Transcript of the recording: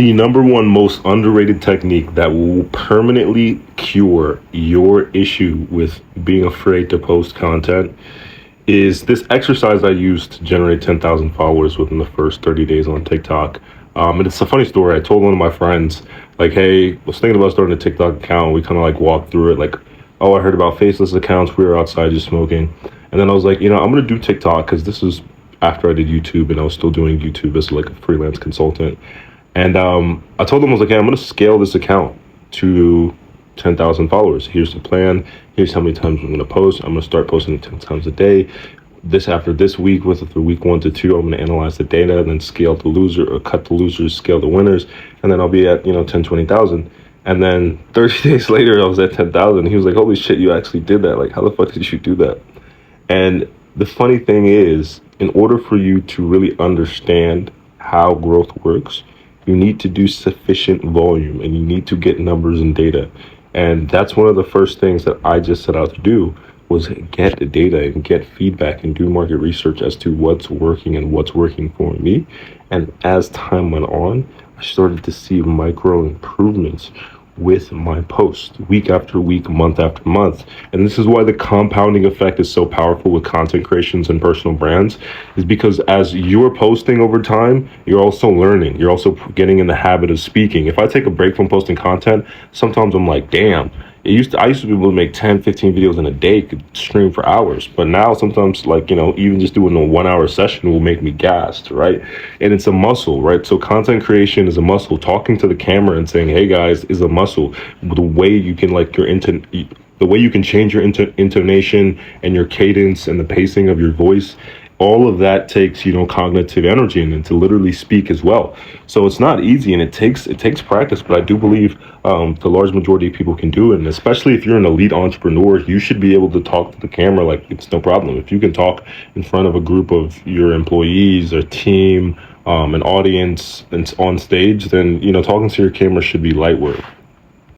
the number one most underrated technique that will permanently cure your issue with being afraid to post content is this exercise I used to generate 10,000 followers within the first 30 days on TikTok. And it's a funny story. I told one of my friends, like, hey, I was thinking about starting a TikTok account. We kind of like walked through it, like, oh, I heard about faceless accounts. We were outside just smoking. And then I was like, I'm going to do TikTok because this is after I did YouTube and I was still doing YouTube as like a freelance consultant. And I told them, I was like, hey, I'm going to scale this account to 10,000 followers. Here's the plan. Here's how many times I'm going to post. I'm going to start posting 10 times a day. This after this week, with the week 1 to 2, I'm going to analyze the data and then scale the loser or cut the losers, scale the winners. And then I'll be at, 10, 20,000. And then 30 days later, I was at 10,000. He was like, holy shit, you actually did that. Like, how the fuck did you do that? And the funny thing is, in order for you to really understand how growth works, you need to do sufficient volume and you need to get numbers and data. And that's one of the first things that I just set out to do, was get the data and get feedback and do market research as to what's working and what's working for me. And as time went on, I started to see micro improvements with my post week after week, month after month. And this is why the compounding effect is so powerful with content creations and personal brands, is because as you're posting over time, you're also learning. You're also getting in the habit of speaking. If I take a break from posting content, sometimes I'm like, damn, I used to be able to make 10, 15 videos in a day, could stream for hours. But now sometimes, like, even just doing a 1 hour session will make me gassed, right? And it's a muscle, right? So content creation is a muscle. Talking to the camera and saying, hey guys, is a muscle. The way you can, like, the way you can change your intonation and your cadence and the pacing of your voice, all of that takes, cognitive energy and to literally speak as well. So it's not easy and it takes practice, but I do believe the large majority of people can do it. And especially if you're an elite entrepreneur, you should be able to talk to the camera like it's no problem. If you can talk in front of a group of your employees or team, an audience, and on stage, then, talking to your camera should be light work.